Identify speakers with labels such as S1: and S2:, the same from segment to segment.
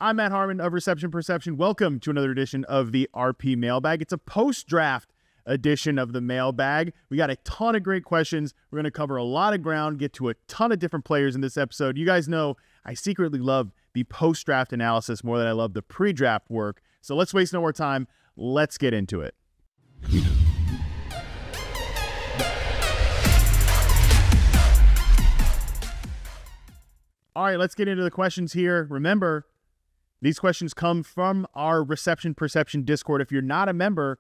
S1: I'm Matt Harmon of Reception Perception. Welcome to another edition of the RP Mailbag. It's a post-draft edition of the Mailbag. We got a ton of great questions. We're going to cover a lot of ground, get to a ton of different players in this episode. You guys know I secretly love the post-draft analysis more than I love the pre-draft work. So let's waste no more time. Let's get into it. All right, let's get into the questions here. Remember, these questions come from our Reception Perception Discord. If you're not a member,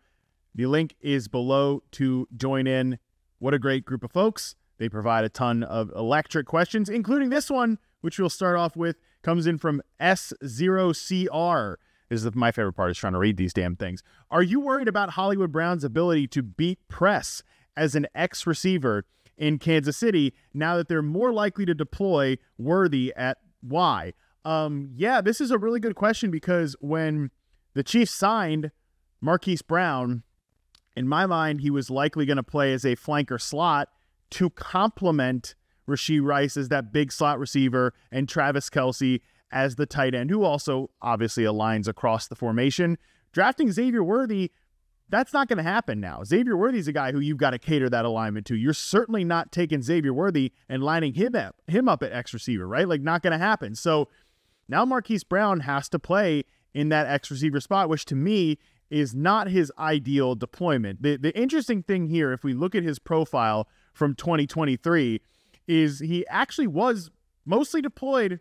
S1: the link is below to join in. What a great group of folks. They provide a ton of electric questions, including this one, which we'll start off with, comes in from S0CR. This is my favorite part, is trying to read these damn things. Are you worried about Hollywood Brown's ability to beat press as an X-receiver in Kansas City now that they're more likely to deploy Worthy at Y? Yeah, this is a really good question because when the Chiefs signed Marquise Brown, in my mind, he was likely going to play as a flanker slot to complement Rashee Rice as that big slot receiver and Travis Kelce as the tight end, who also obviously aligns across the formation. Drafting Xavier Worthy, that's not going to happen now. Xavier Worthy's a guy who you've got to cater that alignment to. You're certainly not taking Xavier Worthy and lining him up at X receiver, right? Like, not going to happen. So now Marquise Brown has to play in that X receiver spot, which to me is not his ideal deployment. The interesting thing here, if we look at his profile from 2023, is he actually was mostly deployed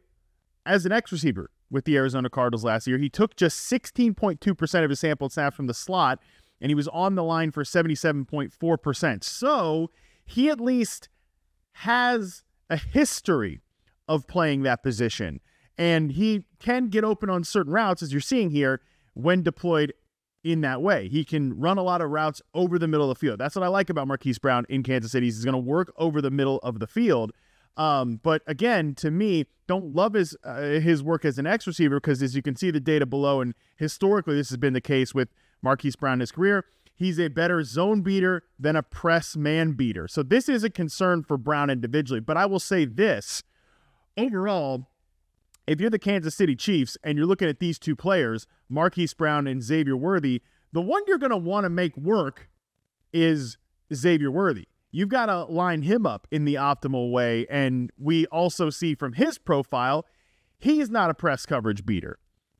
S1: as an X receiver with the Arizona Cardinals last year. He took just 16.2% of his sampled snaps from the slot, and he was on the line for 77.4%. So he at least has a history of playing that position, and he can get open on certain routes, as you're seeing here, when deployed in that way. He can run a lot of routes over the middle of the field. That's what I like about Marquise Brown in Kansas City. He's going to work over the middle of the field. But again, to me, don't love his work as an X receiver because, as you can see the data below, and historically this has been the case with Marquise Brown in his career, he's a better zone beater than a press man beater. So this is a concern for Brown individually. But I will say this, overall, if you're the Kansas City Chiefs and you're looking at these two players, Marquise Brown and Xavier Worthy, the one you're going to want to make work is Xavier Worthy. You've got to line him up in the optimal way, and we also see from his profile, he is not a press coverage beater.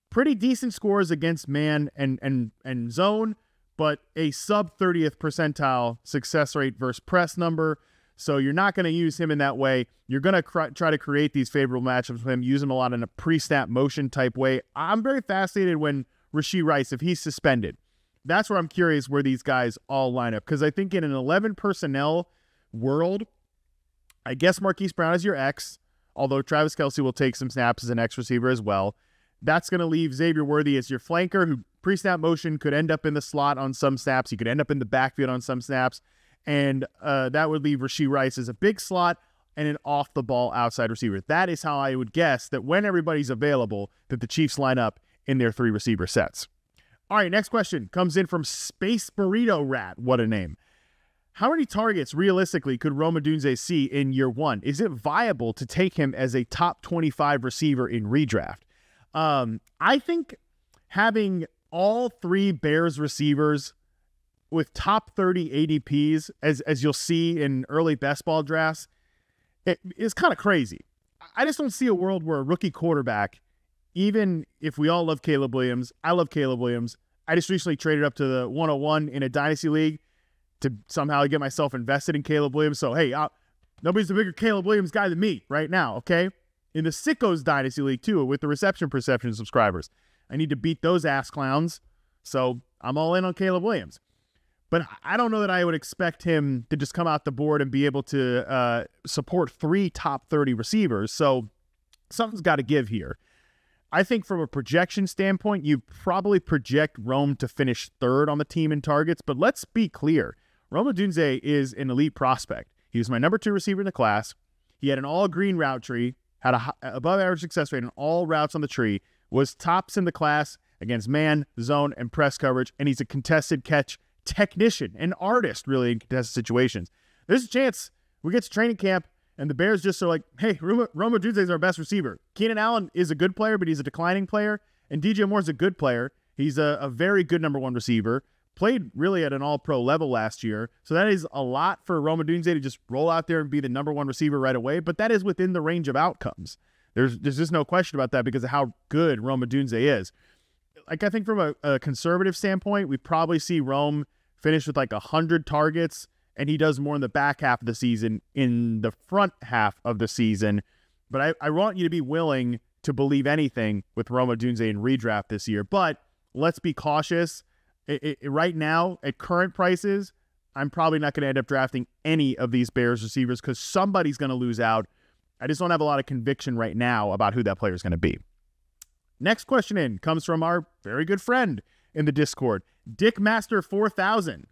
S1: Pretty decent scores against man and zone, but a sub-30th percentile success rate versus press number. So you're not going to use him in that way. You're going to try to create these favorable matchups with him, use him a lot in a pre-snap motion type way. I'm very fascinated when Rashee Rice, if he's suspended, that's where I'm curious where these guys all line up. Because I think in an 11 personnel world, I guess Marquise Brown is your X, although Travis Kelce will take some snaps as an X receiver as well. That's going to leave Xavier Worthy as your flanker, who pre-snap motion could end up in the slot on some snaps. He could end up in the backfield on some snaps. And that would leave Rashee Rice as a big slot and an off-the-ball outside receiver. That is how I would guess that when everybody's available, that the Chiefs line up in their three receiver sets. All right, next question comes in from Space Burrito Rat. What a name. How many targets realistically could Rome Odunze see in year one? Is it viable to take him as a top 25 receiver in redraft? I think having all three Bears receivers with top 30 ADPs, as you'll see in early best ball drafts, it is kind of crazy. I just don't see a world where a rookie quarterback, even if we all love Caleb Williams, I love Caleb Williams. I just recently traded up to the 101 in a dynasty league to somehow get myself invested in Caleb Williams. So, hey, nobody's a bigger Caleb Williams guy than me right now, okay? In the Sickos dynasty league, too, with the Reception Perception subscribers. I need to beat those ass clowns, so I'm all in on Caleb Williams. But I don't know that I would expect him to just come out the board and be able to support three top 30 receivers. So something's got to give here. I think from a projection standpoint, you probably project Rome to finish third on the team in targets. But let's be clear. Rome Odunze is an elite prospect. He was my number 2 receiver in the class. He had an all-green route tree, had a above-average success rate on all routes on the tree, was tops in the class against man, zone, and press coverage, and he's a contested catch technician, an artist, really, in contested situations. There's a chance we get to training camp and the Bears just are like, hey, Rome Odunze is our best receiver. Keenan Allen is a good player, but he's a declining player. And DJ Moore's a good player. He's a very good number one receiver. Played really at an all-pro level last year. So that is a lot for Rome Odunze to just roll out there and be the number one receiver right away. But that is within the range of outcomes. There's just no question about that because of how good Rome Odunze is. Like, I think from a conservative standpoint, we probably see Rome finish with like 100 targets, and he does more in the back half of the season in the front half of the season. But I want you to be willing to believe anything with Rome Odunze in redraft this year. But let's be cautious. Right now, at current prices, I'm probably not going to end up drafting any of these Bears receivers because somebody's going to lose out. I just don't have a lot of conviction right now about who that player is going to be. Next question in comes from our very good friend in the Discord, Dickmaster4000.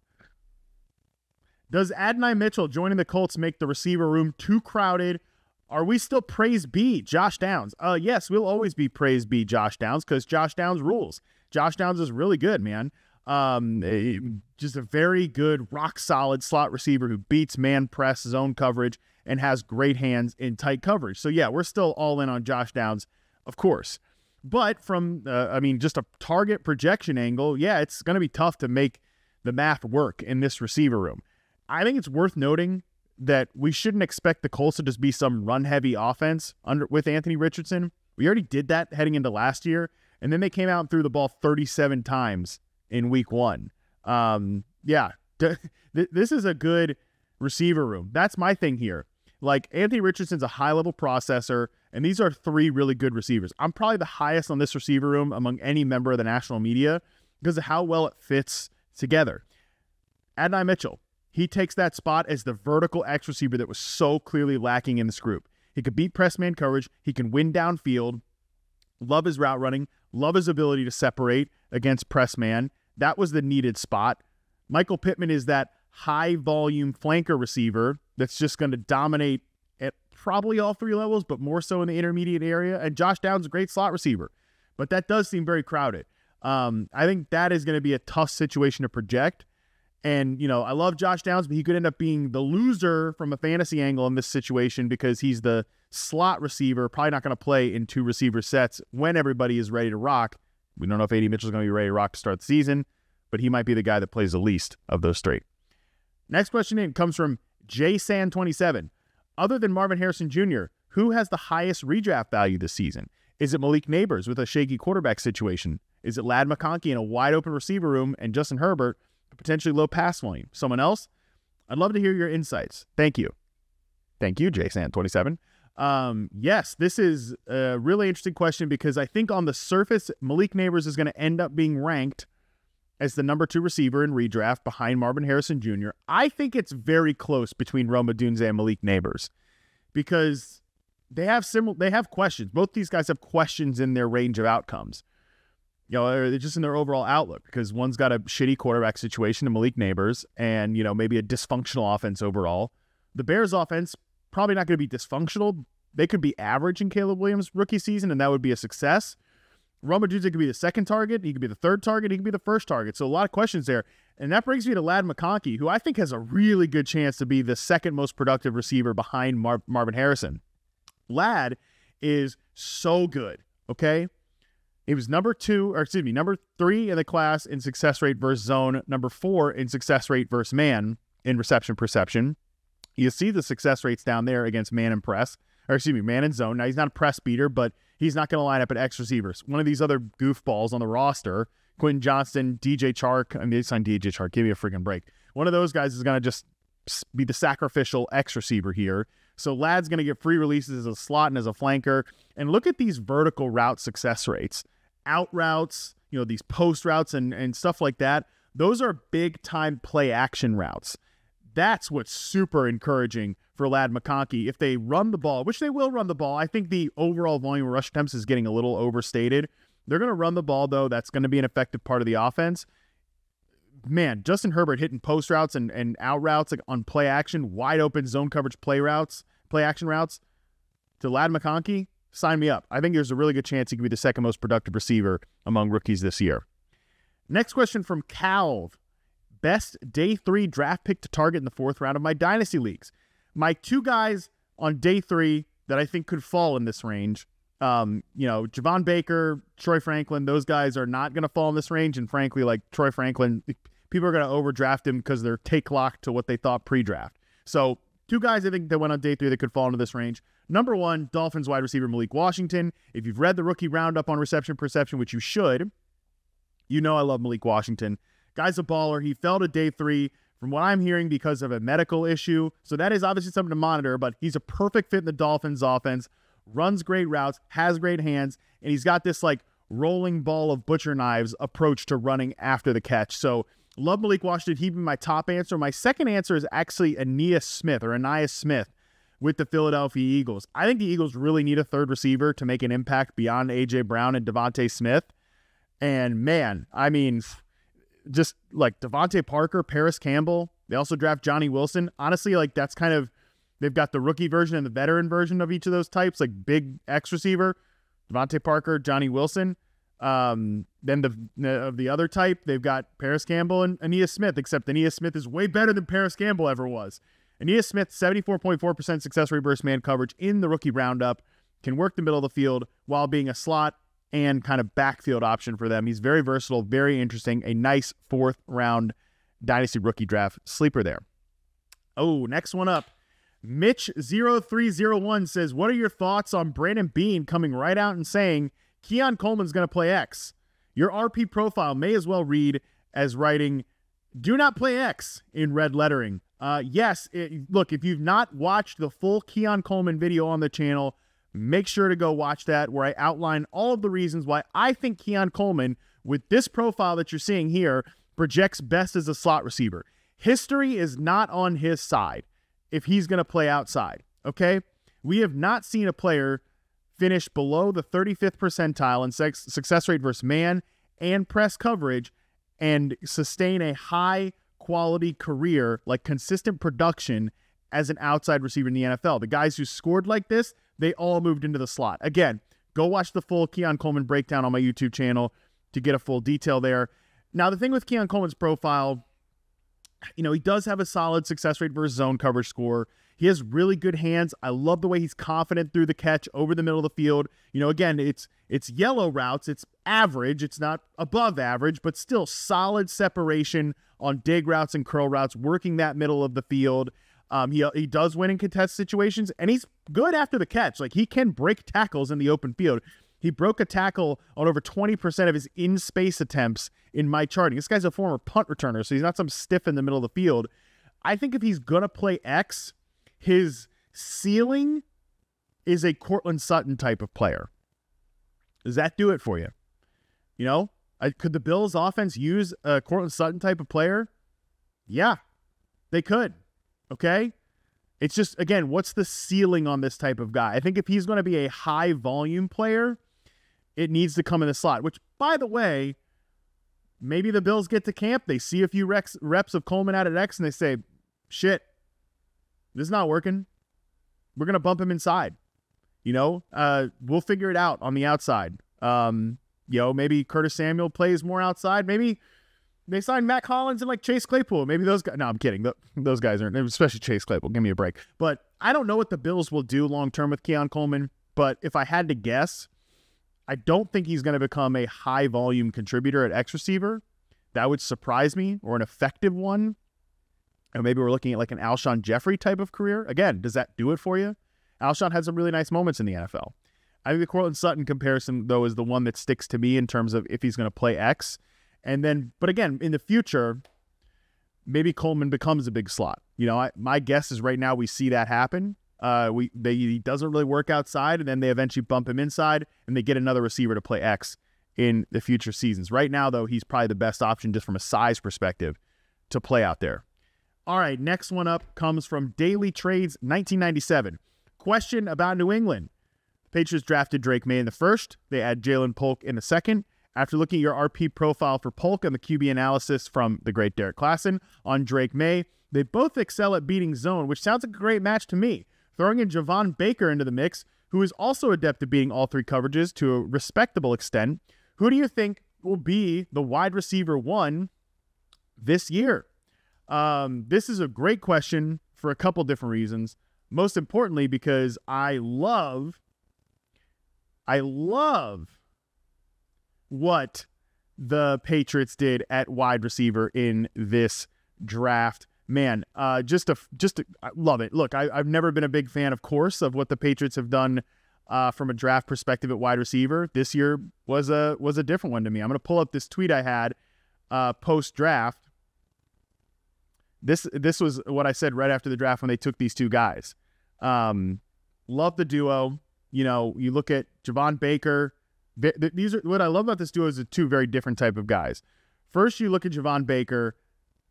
S1: Does Adonai Mitchell joining the Colts make the receiver room too crowded? Are we still praise B, Josh Downs? Yes, we'll always be praise B, Josh Downs, because Josh Downs rules. Josh Downs is really good, man. Just a very good, rock-solid slot receiver who beats man press, zone coverage, and has great hands in tight coverage. So, yeah, we're still all in on Josh Downs, of course. But from, just a target projection angle, yeah, it's going to be tough to make the math work in this receiver room. I think it's worth noting that we shouldn't expect the Colts to just be some run-heavy offense with Anthony Richardson. We already did that heading into last year, and then they came out and threw the ball 37 times in week 1. This is a good receiver room. That's my thing here. Like, Anthony Richardson's a high-level processor, and these are 3 really good receivers. I'm probably the highest on this receiver room among any member of the national media because of how well it fits together. Adonai Mitchell, he takes that spot as the vertical X receiver that was so clearly lacking in this group. He could beat press man coverage. He can win downfield. Love his route running. Love his ability to separate against press man. That was the needed spot. Michael Pittman is that high-volume flanker receiver that's just going to dominate at probably all 3 levels, but more so in the intermediate area. And Josh Downs is a great slot receiver, but that does seem very crowded. I think that is going to be a tough situation to project. And, I love Josh Downs, but he could end up being the loser from a fantasy angle in this situation because he's the slot receiver, probably not going to play in 2 receiver sets when everybody is ready to rock. We don't know if A.D. Mitchell's going to be ready to rock to start the season, but he might be the guy that plays the least of those 3. Next question in comes from JSan27. Other than Marvin Harrison Jr., who has the highest redraft value this season? Is it Malik Neighbors with a shaky quarterback situation? Is it Ladd McConkey in a wide-open receiver room and Justin Herbert, potentially low pass volume? Someone else? I'd love to hear your insights. Thank you. Thank you, JSan27. Yes, this is a really interesting question because I think on the surface, Malik Neighbors is going to end up being ranked as the number 2 receiver in redraft behind Marvin Harrison Jr. I think it's very close between Rome Odunze and Malik Neighbors because they have questions. Both these guys have questions in their range of outcomes. They're just in their overall outlook because one's got a shitty quarterback situation in Malik Neighbors and, maybe a dysfunctional offense overall. The Bears offense, probably not going to be dysfunctional. They could be average in Caleb Williams' rookie season, and that would be a success. Rome Odunze could be the second target. He could be the third target. He could be the first target. So a lot of questions there. And that brings me to Ladd McConkey, who I think has a really good chance to be the second most productive receiver behind Marvin Harrison. Ladd is so good, okay? He was number 3 in the class in success rate versus zone, number 4 in success rate versus man in reception perception. You see the success rates down there against man and zone. Now, he's not a press beater, but he's not going to line up at X receivers. One of these other goofballs on the roster, Quentin Johnston, DJ Chark. I mean, they signed DJ Chark. Give me a freaking break. One of those guys is going to just be the sacrificial X receiver here. So Ladd's going to get free releases as a slot and as a flanker. And look at these vertical route success rates. Out routes, these post routes and stuff like that. Those are big-time play-action routes. That's what's super encouraging for Ladd McConkey. If they run the ball, which they will run the ball, I think the overall volume of rush attempts is getting a little overstated. They're going to run the ball, though. That's going to be an effective part of the offense. Man, Justin Herbert hitting post routes and out routes on play action, wide open zone coverage play action routes to Ladd McConkey, sign me up. I think there's a really good chance he could be the second most productive receiver among rookies this year. Next question from Calv. Best day 3 draft pick to target in the 4th round of my dynasty leagues. My 2 guys on day 3 that I think could fall in this range. Javon Baker, Troy Franklin, those guys are not going to fall in this range. And frankly, like Troy Franklin, people are going to overdraft him because they're take locked to what they thought pre-draft. So two guys I think that went on day 3 that could fall into this range. Number 1, Dolphins wide receiver Malik Washington. If you've read the rookie roundup on reception perception, which you should, you know I love Malik Washington. Guy's a baller. He fell to day 3 from what I'm hearing because of a medical issue. So that is obviously something to monitor, but he's a perfect fit in the Dolphins offense. Runs great routes, has great hands, and he's got this like rolling ball of butcher knives approach to running after the catch. So love Malik Washington. He'd be my top answer. My second answer is actually Aeneas Smith with the Philadelphia Eagles. I think the Eagles really need a third receiver to make an impact beyond A.J. Brown and Devontae Smith. And man, I mean, just like Devontae Parker, Paris Campbell, they also draft Johnny Wilson. Honestly, like that's kind of, they've got the rookie version and the veteran version of each of those types, like big X receiver, Devontae Parker, Johnny Wilson. Then of the other type, they've got Paris Campbell and Aeneas Smith, except Aeneas Smith is way better than Paris Campbell ever was. Aeneas Smith, 74.4% success rate versus man coverage in the rookie roundup, can work the middle of the field while being a slot and kind of backfield option for them. He's very versatile, very interesting, a nice 4th round dynasty rookie draft sleeper there. Oh, next one up. Mitch0301 says, what are your thoughts on Brandon Beane coming right out and saying Keon Coleman's going to play X? Your RP profile may as well read as writing, do not play X in red lettering. Yes, look, if you've not watched the full Keon Coleman video on the channel, make sure to go watch that, where I outline all of the reasons why I think Keon Coleman, with this profile that you're seeing here, projects best as a slot receiver. History is not on his side if he's going to play outside, okay? We have not seen a player finish below the 35th percentile in success rate versus man and press coverage and sustain a high-quality career, like consistent production as an outside receiver in the NFL. The guys who scored like this, they all moved into the slot. Again, go watch the full Keon Coleman breakdown on my YouTube channel to get a full detail there. Now, the thing with Keon Coleman's profile, he does have a solid success rate versus zone coverage score. He has really good hands. I love the way he's confident through the catch over the middle of the field. Again, it's yellow routes. It's average. It's not above average, but still solid separation on dig routes and curl routes, working that middle of the field. He does win in contested situations, and he's good after the catch. Like, he can break tackles in the open field. He broke a tackle on over 20% of his in-space attempts in my charting. This guy's a former punt returner, so he's not some stiff in the middle of the field. I think if he's going to play X, his ceiling is a Cortland Sutton type of player. Does that do it for you? Could the Bills offense use a Cortland Sutton type of player? Yeah, they could. Okay? It's just, again, what's the ceiling on this type of guy? I think if he's going to be a high volume player, it needs to come in the slot, which, by the way, maybe the Bills get to camp, they see a few reps of Coleman out at X, and they say, shit, this is not working. We're going to bump him inside. We'll figure it out on the outside. Maybe Curtis Samuel plays more outside. Maybe they signed Matt Collins and like Chase Claypool. Maybe those guys. No, I'm kidding. Those guys aren't, especially Chase Claypool. Give me a break. But I don't know what the Bills will do long-term with Keon Coleman. But if I had to guess, I don't think he's going to become a high-volume contributor at X receiver. That would surprise me, or an effective one. Or maybe we're looking at like an Alshon Jeffrey type of career. Again, does that do it for you? Alshon had some really nice moments in the NFL. I think the Cortland Sutton comparison, though, is the one that sticks to me in terms of if he's going to play X. And then, but again, in the future, maybe Coleman becomes a big slot. My guess is right now we see that happen. He doesn't really work outside, and then they eventually bump him inside, and they get another receiver to play X in the future seasons. Right now, though, he's probably the best option just from a size perspective to play out there. All right, next one up comes from Daily Trades 1997. Question about New England. The Patriots drafted Drake May in the first. They add Jalen Polk in the second. After looking at your RP profile for Polk and the QB analysis from the great Derek Klassen on Drake May, they both excel at beating zone, which sounds like a great match to me. Throwing in Javon Baker into the mix, who is also adept at beating all three coverages to a respectable extent, who do you think will be the wide receiver one this year? This is a great question for a couple different reasons. Most importantly, because I love I love what the Patriots did at wide receiver in this draft. Man, I love it. Look, I've never been a big fan, of course, of what the Patriots have done from a draft perspective at wide receiver. This year was a different one to me. I'm going to pull up this tweet I had post-draft. This was what I said right after the draft when they took these two guys. Love the duo. You know, you look at Javon Baker. These are what I love about this duo is the two very different type of guys. First, you look at Javon Baker,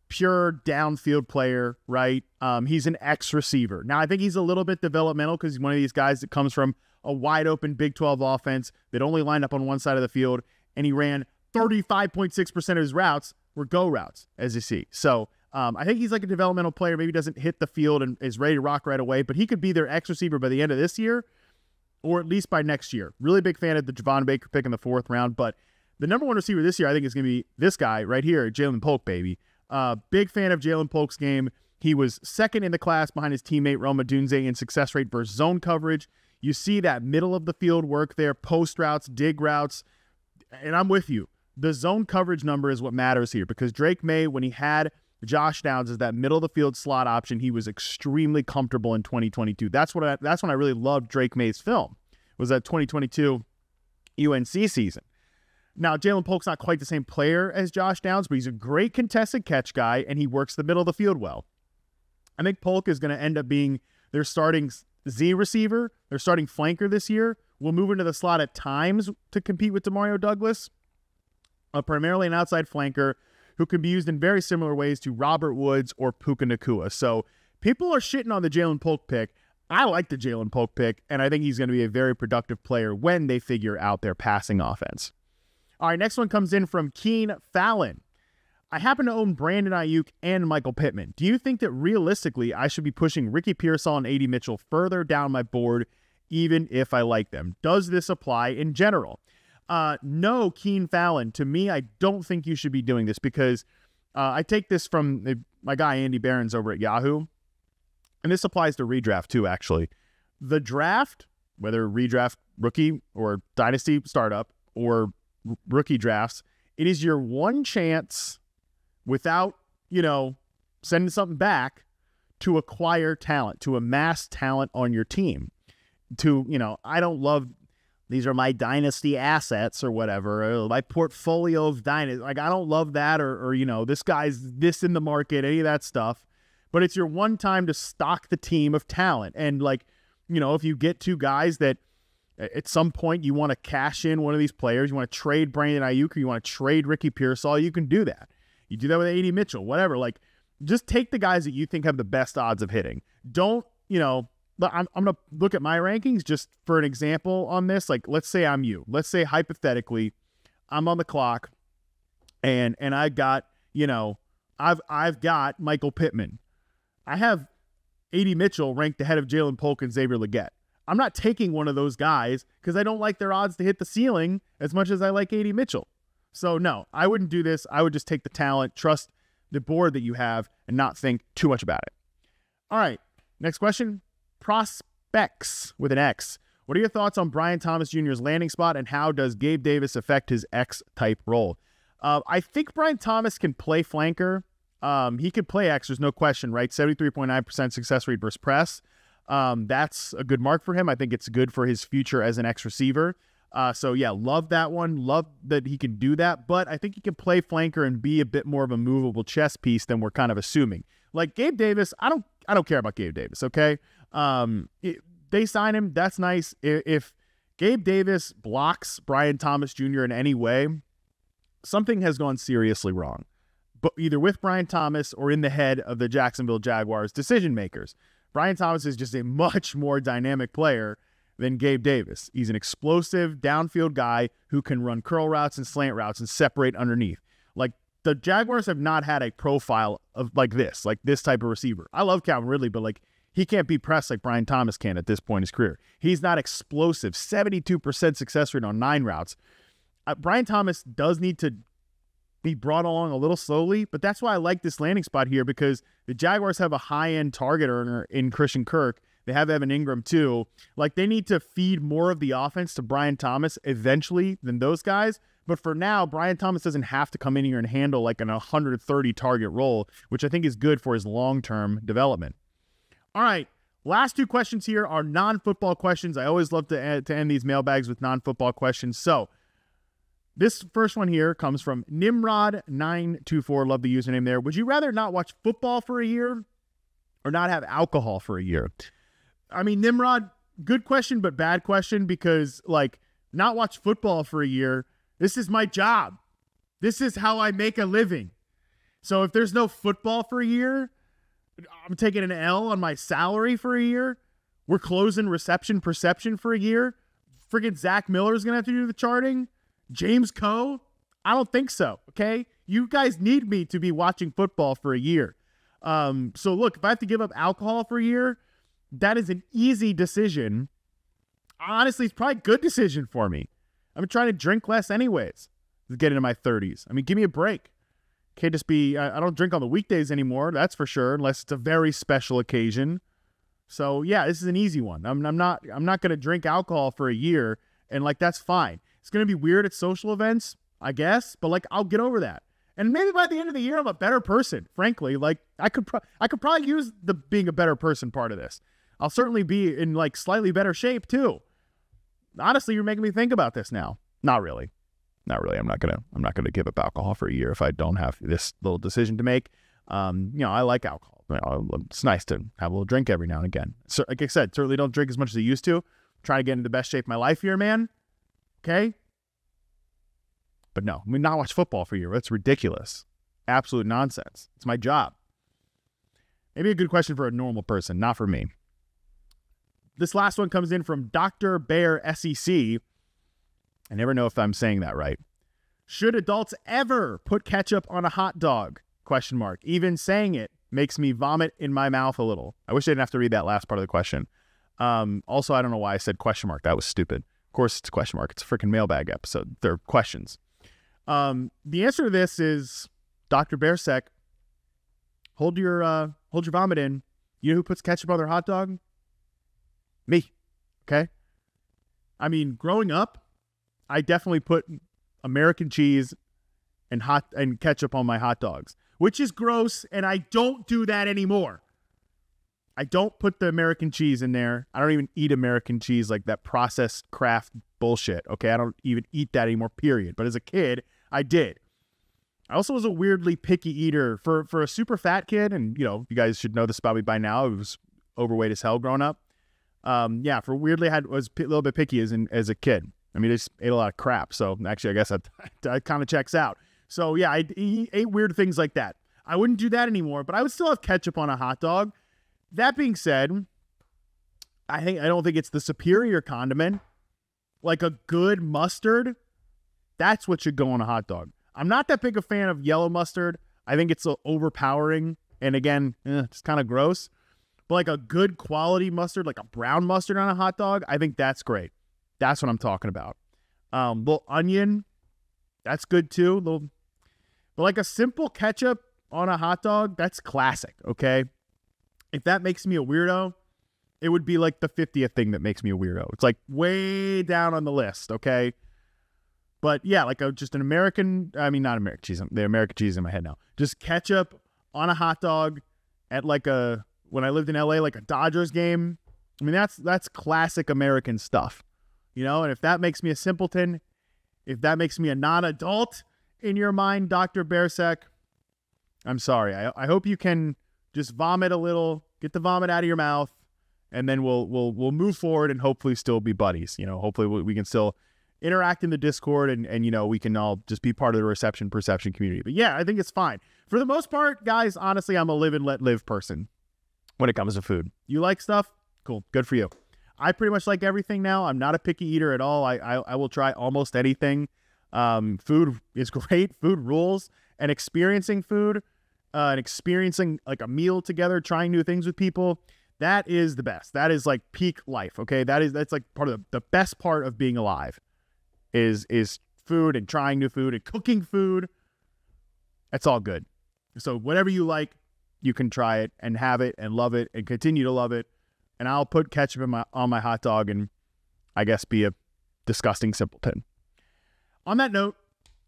S1: pure downfield player, right? He's an ex-receiver. Now, I think he's a little bit developmental because he's one of these guys that comes from a wide-open Big 12 offense that only lined up on one side of the field, and he ran 35.6% of his routes were go routes, as you see. So I think he's like a developmental player. Maybe doesn't hit the field and is ready to rock right away, but he could be their ex-receiver by the end of this year or at least by next year. Really big fan of the Javon Baker pick in the 4th round, but the number 1 receiver this year I think is going to be this guy right here, Jalen Polk, baby. Big fan of Jalen Polk's game. He was 2nd in the class behind his teammate Rome Odunze in success rate versus zone coverage. You see that middle of the field work there, post routes, dig routes, and I'm with you. The zone coverage number is what matters here because Drake May, when he had Josh Downs as that middle of the field slot option, he was extremely comfortable in 2022. That's when I really loved Drake May's film, was that 2022 UNC season. Now, Jalen Polk's not quite the same player as Josh Downs, but he's a great contested catch guy, and he works the middle of the field well. I think Polk is going to end up being their starting Z receiver, their starting flanker this year. Will move into the slot at times to compete with Demario Douglas, primarily an outside flanker who can be used in very similar ways to Robert Woods or Puka Nacua. So people are shitting on the Jalen Polk pick. I like the Jalen Polk pick, and I think he's going to be a very productive player when they figure out their passing offense. All right, next one comes in from Keon Fallon. I happen to own Brandon Ayuk and Michael Pittman. Do you think that realistically I should be pushing Ricky Pearsall and A.D. Mitchell further down my board, even if I like them? Does this apply in general? No, Keon Fallon. To me, I don't think you should be doing this because I take this from my guy Andy Behrens over at Yahoo, and this applies to redraft too, actually. The draft, whether redraft rookie or dynasty startup or rookie drafts, it is your one chance without, sending something back to acquire talent, to amass talent on your team. I don't love these are my dynasty assets or whatever, or my portfolio of dynasty. Like, I don't love that or this guy's this in the market, any of that stuff. But it's your one time to stock the team of talent. And if you get two guys that at some point you want to cash in one of these players, you want to trade Brandon Ayuk or you want to trade Ricky Pearsall, you can do that. You do that with A.D. Mitchell, whatever. Like, just take the guys that you think have the best odds of hitting. Don't, I'm going to look at my rankings just for an example on this. Like, let's say I'm you. Let's say hypothetically I'm on the clock and I got, I've got Michael Pittman. I have A.D. Mitchell ranked ahead of Jalen Polk and Xavier Legette. I'm not taking one of those guys because I don't like their odds to hit the ceiling as much as I like A.D. Mitchell. So, no, I wouldn't do this. I would just take the talent, trust the board that you have, and not think too much about it. All right, next question. Prospects with an X. What are your thoughts on Brian Thomas Jr.'s landing spot, and how does Gabe Davis affect his X-type role? I think Brian Thomas can play flanker. He could play X, there's no question, right? 73.9% success rate versus press. That's a good mark for him. I think it's good for his future as an X receiver. So yeah, love that one. Love that he can do that, but I think he can play flanker and be a bit more of a movable chess piece than we're kind of assuming. Like Gabe Davis, I don't care about Gabe Davis, okay? They sign him, that's nice. If Gabe Davis blocks Brian Thomas Jr. in any way, something has gone seriously wrong. But either with Brian Thomas or in the head of the Jacksonville Jaguars decision makers. Brian Thomas is just a much more dynamic player than Gabe Davis. He's an explosive downfield guy who can run curl routes and slant routes and separate underneath. Like, the Jaguars have not had a profile of like this type of receiver. I love Calvin Ridley, but he can't be pressed like Brian Thomas can at this point in his career. He's not explosive. 72% success rate on 9 routes. Brian Thomas does need to be brought along a little slowly, but that's why I like this landing spot here, because the Jaguars have a high-end target earner in Christian Kirk They have Evan Ingram too. Like, they need to feed more of the offense to Brian Thomas eventually than those guys. But for now, Brian Thomas doesn't have to come in here and handle like an 130 target role, which I think is good for his long-term development. All right. Last two questions here are non-football questions. I always love to end these mailbags with non-football questions. So this first one here comes from Nimrod924. Love the username there. Would you rather not watch football for a year or not have alcohol for a year? I mean, Nimrod, good question, but bad question, because like, not watch football for a year. This is my job. This is how I make a living. So if there's no football for a year, I'm taking an L on my salary for a year. We're closing reception perception for a year. Friggin' Zach Miller's going to have to do the charting. James Coe? I don't think so, okay? You guys need me to be watching football for a year. So look, if I have to give up alcohol for a year, that is an easy decision. Honestly, it's probably a good decision for me. I'm trying to drink less anyways to get into my 30s. I mean, give me a break. Can't just be, I don't drink on the weekdays anymore, that's for sure, unless it's a very special occasion. So yeah, this is an easy one. I'm not going to drink alcohol for a year, and like, that's fine. It's going to be weird at social events, I guess, but like, I'll get over that. And maybe by the end of the year, I'm a better person, frankly. Like, I could probably use the being a better person part of this. I'll certainly be in like slightly better shape too. Honestly, you're making me think about this now. Not really. I'm not gonna give up alcohol for a year if I don't have this little decision to make. I like alcohol. It's nice to have a little drink every now and again. So, like I said, certainly don't drink as much as I used to. Try to get into the best shape of my life here, man. Okay. But no, not watch football for a year. That's ridiculous. Absolute nonsense. It's my job. Maybe a good question for a normal person, not for me. This last one comes in from Dr. Bear SEC. I never know if I'm saying that right. Should adults ever put ketchup on a hot dog? ? Even saying it makes me vomit in my mouth a little. I wish I didn't have to read that last part of the question. Also, I don't know why I said ? That was stupid. Of course, it's ? It's a freaking mailbag episode. They're questions. The answer to this is Dr. Bearsec. Hold your vomit in. You know who puts ketchup on their hot dog? Me. Okay. I mean, growing up, I definitely put American cheese and ketchup on my hot dogs, which is gross, and I don't do that anymore. I don't put the American cheese in there. I don't even eat American cheese, like that processed craft bullshit. Okay, I don't even eat that anymore, period. But as a kid, I did. I also was a weirdly picky eater for a super fat kid, and you guys should know this about me by now. I was overweight as hell growing up. For weirdly was a little bit picky as a kid. I mean, I just ate a lot of crap. So actually, I guess that kind of checks out. So yeah, I ate weird things like that. I wouldn't do that anymore, but I would still have ketchup on a hot dog. That being said, I don't think it's the superior condiment. Like a good mustard, that's what should go on a hot dog. I'm not that big a fan of yellow mustard. I think it's overpowering. And again, it's kind of gross. But like a good quality mustard, like a brown mustard on a hot dog, I think that's great. That's what I'm talking about. Little onion, that's good too. But like a simple ketchup on a hot dog, that's classic, okay? If that makes me a weirdo, it would be like the 50th thing that makes me a weirdo. It's like way down on the list, okay? But yeah, like just an American, I mean, not American cheese, the American cheese in my head now. Just ketchup on a hot dog at when I lived in LA, like a Dodgers game. I mean, that's classic American stuff, and if that makes me a simpleton, if that makes me a non-adult in your mind, Dr. Bearsec, I'm sorry. I hope you can just vomit a little, get the vomit out of your mouth, and then we'll move forward and hopefully still be buddies. Hopefully we can still interact in the Discord and we can all just be part of the reception perception community. But yeah, I think it's fine. For the most part, guys, honestly, I'm a live and let live person when it comes to food. You like stuff? Cool. Good for you. I pretty much like everything now. I'm not a picky eater at all. I will try almost anything. Food is great. Food rules. And experiencing food and experiencing like a meal together, trying new things with people, that is the best. That is like peak life. Okay. That's like part of the best part of being alive is food and trying new food and cooking food. That's all good. So whatever you like, you can try it and have it and love it and continue to love it and I'll put ketchup on my hot dog and I guess be a disgusting simpleton. On that note,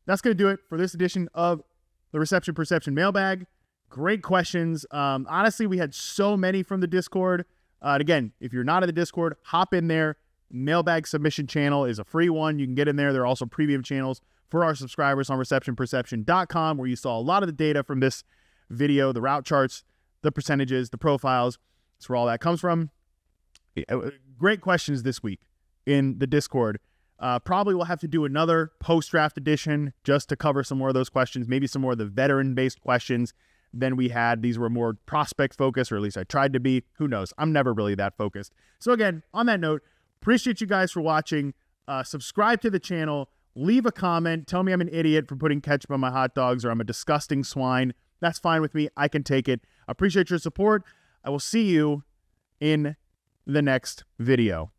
S1: that's going to do it for this edition of the Reception Perception Mailbag. Great questions. Honestly, we had so many from the Discord. And again, if you're not in the Discord, hop in there. Mailbag submission channel is a free one. You can get in there. There are also premium channels for our subscribers on receptionperception.com, where you saw a lot of the data from this video, the route charts, the percentages, the profiles. That's where all that comes from. Great questions this week in the Discord. Probably we'll have to do another post-draft edition just to cover some more of those questions, maybe some more of the veteran-based questions than we had. These were more prospect-focused, or at least I tried to be. Who knows? I'm never really that focused. So again, on that note, appreciate you guys for watching. Subscribe to the channel. Leave a comment. Tell me I'm an idiot for putting ketchup on my hot dogs, or I'm a disgusting swine. That's fine with me. I can take it. I appreciate your support. I will see you in the next video.